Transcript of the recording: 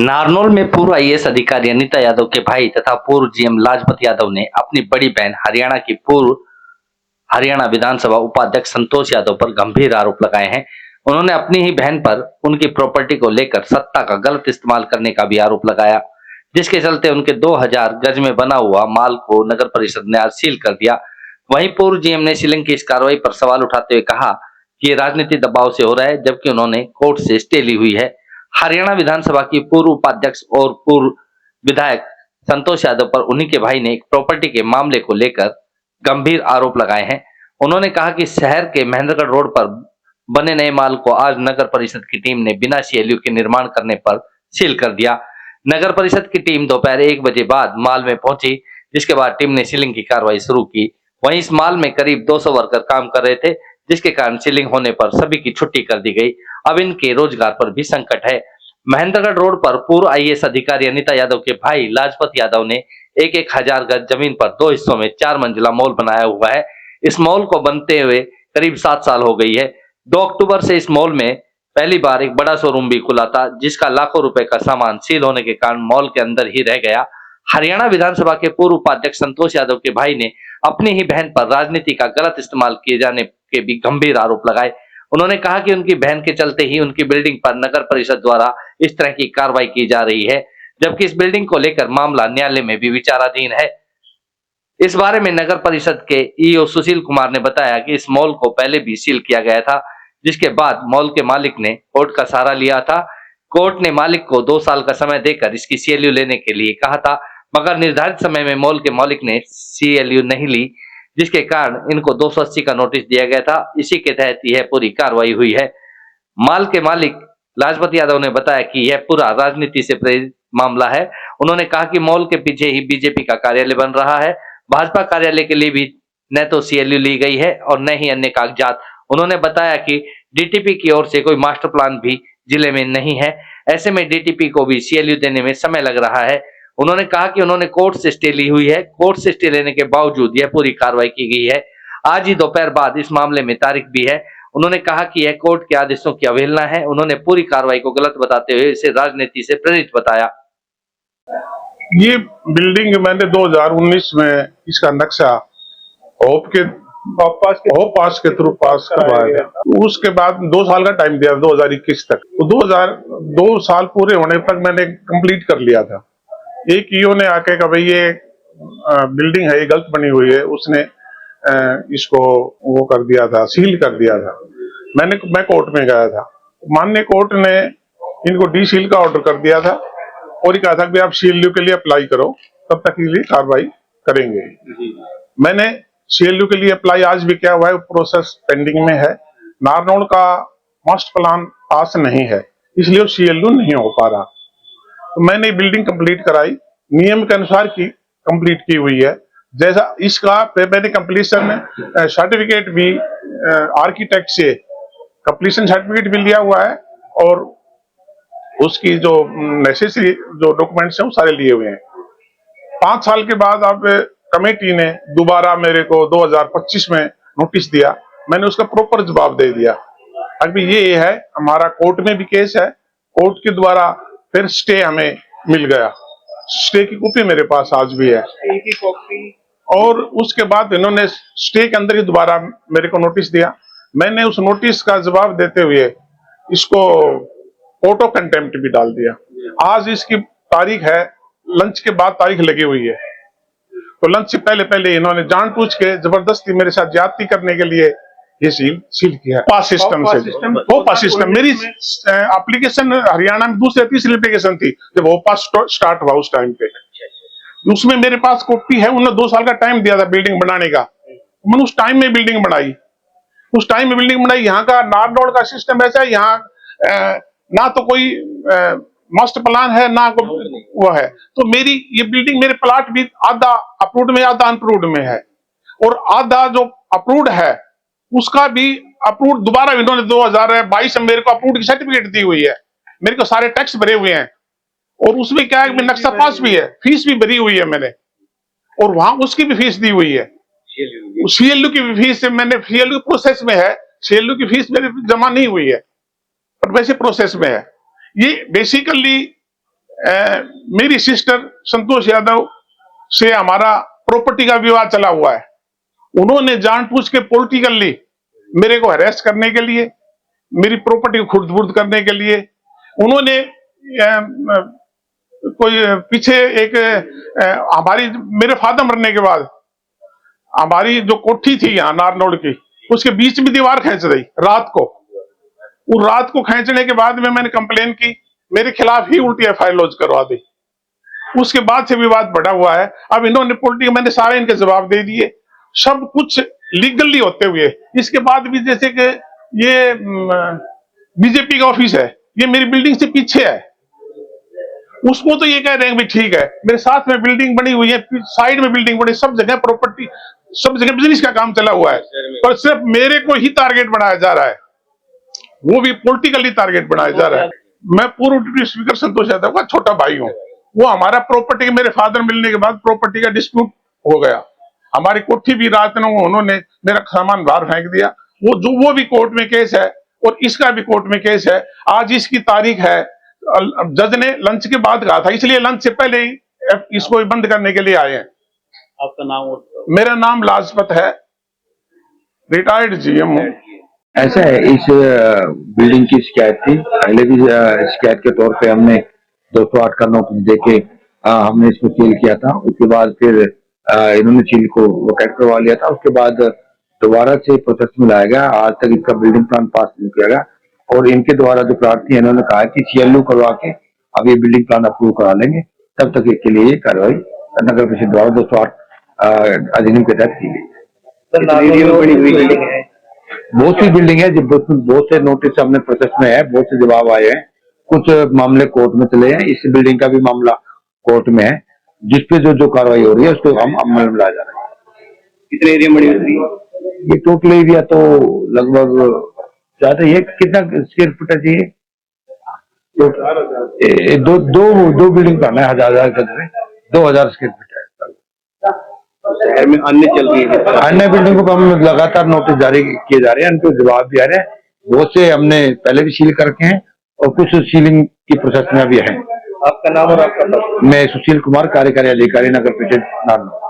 नारनौल में पूर्व आईएएस अधिकारी अनीता यादव के भाई तथा पूर्व जीएम लाजपत यादव ने अपनी बड़ी बहन हरियाणा की पूर्व हरियाणा विधानसभा उपाध्यक्ष संतोष यादव पर गंभीर आरोप लगाए हैं। उन्होंने अपनी ही बहन पर उनकी प्रॉपर्टी को लेकर सत्ता का गलत इस्तेमाल करने का भी आरोप लगाया, जिसके चलते उनके 2000 गज में बना हुआ माल को नगर परिषद ने आज सील कर दिया। वहीं पूर्व जीएम ने सीलिंग की इस कार्रवाई पर सवाल उठाते हुए कहा कि ये राजनीतिक दबाव से हो रहा है, जबकि उन्होंने कोर्ट से स्टे ली हुई है। हरियाणा विधानसभा की पूर्व उपाध्यक्ष और पूर्व विधायक संतोष यादव पर उन्हीं के भाई ने एक प्रॉपर्टी के मामले को लेकर गंभीर आरोप लगाए हैं। उन्होंने कहा कि शहर के महेंद्रगढ़ रोड पर बने नए माल को आज नगर परिषद की टीम ने बिना सीएलयू के निर्माण करने पर सील कर दिया। नगर परिषद की टीम दोपहर 1 बजे बाद माल में पहुंची, जिसके बाद टीम ने सीलिंग की कार्रवाई शुरू की। वहीं इस माल में करीब 200 वर्कर काम कर रहे थे, जिसके कारण सीलिंग होने पर सभी की छुट्टी कर दी गई। अब इनके रोजगार पर भी संकट है। महेंद्रगढ़ रोड पर पूर्व आईएएस अधिकारी अनीता यादव के भाई लाजपत यादव ने एक हजार गज जमीन पर 2 हिस्सों में 4 मंजिला मॉल बनाया हुआ है। इस मॉल को बनते हुए करीब 7 साल हो गई है। 2 अक्टूबर से इस मॉल में पहली बार एक बड़ा शोरूम भी खुला था, जिसका लाखों रुपए का सामान सील होने के कारण मॉल के अंदर ही रह गया। हरियाणा विधानसभा के पूर्व उपाध्यक्ष संतोष यादव के भाई ने अपनी ही बहन पर राजनीति का गलत इस्तेमाल किए जाने के भी गंभीर आरोप लगाए। उन्होंने कहा कि उनकी बहन के चलते ही उनकी बिल्डिंग पर नगर परिषद द्वारा इस तरह की कार्रवाई की जा रही है, जबकि इस बिल्डिंग को लेकर मामला न्यायालय में भी विचाराधीन है। इस बारे में नगर परिषद के ईओ सुशील कुमार ने बताया कि इस मॉल को पहले भी सील किया गया था, जिसके बाद मॉल के मालिक ने कोर्ट का सहारा लिया था। कोर्ट ने मालिक को 2 साल का समय देकर इसकी सीएलयू लेने के लिए कहा था, मगर निर्धारित समय में मॉल के मालिक ने सीएलयू नहीं ली, जिसके कारण इनको 280 का नोटिस दिया गया था। इसी के तहत यह पूरी कार्रवाई हुई है। माल के मालिक लाजपत यादव ने बताया कि यह पूरा राजनीति से प्रेरित मामला है। उन्होंने कहा कि मॉल के पीछे ही बीजेपी का कार्यालय बन रहा है। भाजपा कार्यालय के लिए भी न तो सीएलयू ली गई है और न ही अन्य कागजात। उन्होंने बताया कि डीटीपी की ओर से कोई मास्टर प्लान भी जिले में नहीं है। ऐसे में डीटीपी को भी सीएलयू देने में समय लग रहा है। उन्होंने कहा कि उन्होंने कोर्ट से स्टे ली हुई है। कोर्ट से स्टे लेने के बावजूद यह पूरी कार्रवाई की गई है। आज ही दोपहर बाद इस मामले में तारीख भी है। उन्होंने कहा कि यह कोर्ट के आदेशों की अवहेलना है। उन्होंने पूरी कार्रवाई को गलत बताते हुए इसे राजनीति से प्रेरित बताया। ये बिल्डिंग मैंने 2019 में इसका नक्शा होप पास के थ्रू पास करवाया था। उसके बाद 2 साल का टाइम दिया 2021 तक। तो 2 साल पूरे होने तक मैंने कंप्लीट कर लिया था। एक ईओ ने आके कहा भाई ये बिल्डिंग है, ये गलत बनी हुई है, उसने इसको वो कर दिया था, सील कर दिया था। मैं कोर्ट में गया था, माननीय कोर्ट ने इनको डी सील का ऑर्डर कर दिया था और ये कहा था कि आप सीएलयू के लिए अप्लाई करो, तब तक के लिए कार्रवाई करेंगे। मैंने सीएलयू के लिए अप्लाई आज भी किया हुआ है, प्रोसेस पेंडिंग में है। नारनौल का मास्टर प्लान पास नहीं है, इसलिए सीएलयू नहीं हो पा रहा। तो मैंने बिल्डिंग कंप्लीट कराई, नियम के अनुसार की कंप्लीट की हुई है। जैसा इसका मैंने कंप्लीशन सर्टिफिकेट भी आर्किटेक्ट से कंप्लीशन सर्टिफिकेट भी लिया हुआ है और उसकी जो नेसेसरी जो डॉक्यूमेंट्स हैं वो सारे लिए हुए हैं। 5 साल के बाद अब कमेटी ने दोबारा मेरे को 2025 में नोटिस दिया। मैंने उसका प्रॉपर जवाब दे दिया। अभी ये है, हमारा कोर्ट में भी केस है, कोर्ट के द्वारा फिर स्टे हमें मिल गया। स्टे की कॉपी मेरे पास आज भी है। स्टे की कॉपी और उसके बाद इन्होंने स्टे के अंदर ही दोबारा मेरे को नोटिस दिया। मैंने उस नोटिस का जवाब देते हुए इसको कोर्ट ऑफ कंटेम्प्ट भी डाल दिया। आज इसकी तारीख है, लंच के बाद तारीख लगी हुई है। तो लंच से पहले इन्होंने जानबूझ के जबरदस्ती मेरे साथ ज्यादती करने के लिए ये सील किया। पास सिस्टम से मेरी एप्लीकेशन हरियाणा में दूसरी तीसरी एप्लीकेशन थी जब वो पास स्टार्ट हुआ उस टाइम पे। उसमें मेरे पास कॉपी है, उन्होंने 2 साल का टाइम दिया था बिल्डिंग बनाने का। मैंने उस टाइम में बिल्डिंग बनाई। यहाँ का नारनौल का सिस्टम ऐसा है, यहाँ ना तो कोई मास्टर प्लान है ना वो है। तो मेरी ये बिल्डिंग, मेरे प्लाट भी आधा अप्रूव्ड में आधा अनप्रूव्ड में है और आधा जो अप्रूव्ड है उसका भी अप्रूव्ड दोबारा इन्होंने 2022 में मेरे को अप्रूव्ड की सर्टिफिकेट दी हुई है। मेरे को सारे टैक्स भरे हुए हैं और उसमें क्या है, नक्शा पास भी है, फीस भी भरी हुई है मैंने और वहां उसकी भी फीस दी हुई है। सीएलयू की भी फीस मैंने, सीएलयू प्रोसेस में है, सीएलयू की फीस मेरी जमा नहीं हुई है और वैसे प्रोसेस में है। ये बेसिकली मेरी सिस्टर संतोष यादव से हमारा प्रॉपर्टी का विवाद चला हुआ है। उन्होंने जानबूझ के पॉलिटिकली मेरे को हरेस्ट करने के लिए, मेरी प्रॉपर्टी को खुर्द-बुर्द करने के लिए उन्होंने कोई पीछे एक हमारी मेरे फादर मरने के बाद हमारी जो कोठी थी यहाँ नारनौल की, उसके बीच में दीवार खींच दी रात को। वो रात को खींचने के बाद में मैंने कंप्लेन की, मेरे खिलाफ ही उल्टी एफआईआर लॉन्च करवा दी। उसके बाद से विवाद बढ़ा हुआ है। अब इन्होंने पॉलिटिकल मैंने सारे इनके जवाब दे दिए, सब कुछ लीगली होते हुए। इसके बाद भी जैसे कि ये बीजेपी का ऑफिस है, ये मेरी बिल्डिंग से पीछे है, उसको तो ये कह रहे हैं भी ठीक है, मेरे साथ में बिल्डिंग बनी हुई है, साइड में बिल्डिंग बनी, सब जगह प्रॉपर्टी, सब जगह बिजनेस का काम चला हुआ है, पर सिर्फ मेरे को ही टारगेट बनाया जा रहा है, वो भी पॉलिटिकली टारगेट बनाया जा रहा है। मैं पूर्व डिप्टी स्पीकर संतोष यादव का छोटा भाई हूँ। वो हमारा प्रॉपर्टी, मेरे फादर मिलने के बाद प्रॉपर्टी का डिस्प्यूट हो गया। हमारी कोठी भी रात में उन्होंने मेरा सामान बाहर फेंक दिया। वो भी कोर्ट में केस है और इसका भी कोर्ट में केस है। आज इसकी तारीख है, जज ने लंच के बाद कहा था, इसलिए लंच से पहले ही इसको बंद करने के लिए आए हैं। आपका नाम? मेरा नाम लाजपत है, रिटायर्ड जीएम हूँ। ऐसा है, इस बिल्डिंग की शिकायत थी, पहले भी शिकायत के तौर पे हमने 208 का नोटिस देके हमने इसको सील किया था। उसके बाद फिर इन्होंने सील को वैकेट करवा लिया था। उसके बाद दोबारा से प्रोसेस में लाया गया। आज तक इसका बिल्डिंग प्लान पास नहीं किया गया और इनके द्वारा जो प्रार्थी है, इन्होंने कहा कि CLO करवा के अब ये बिल्डिंग प्लान अप्रूव करा लेंगे, तब तक इसके लिए कार्रवाई नगर परिषद द्वारा 208 अधिनियम के तहत की गई। बहुत सी बिल्डिंग है, बहुत से नोटिस हमने प्रोसेस में है, बहुत से जवाब आए हैं, कुछ मामले कोर्ट में चले हैं। इस बिल्डिंग का भी मामला कोर्ट में है, जिसपे जो कार्रवाई हो रही है उसको हम अमल में लाया जा रहा है। कितने एरिया बड़ी होती है ये टोटल एरिया तो लगभग ज्यादा, ये कितना स्क्वायर फुट है चाहिए? दो बिल्डिंग बनाना है, 1000 गज में 2000 स्क्वायर फुट है। शहर में अन्य चल रही है, अन्य बिल्डिंगों पर हम लगातार नोटिस जारी किए जा रहे हैं, उनको जवाब भी आ रहे हैं। बहुत से हमने पहले भी सील करके हैं और कुछ सीलिंग की प्रोसेस में अभी है। आपका नाम और आपका? मैं सुशील कुमार, कार्यकारी अधिकारी, नगर परिषद नारनौल।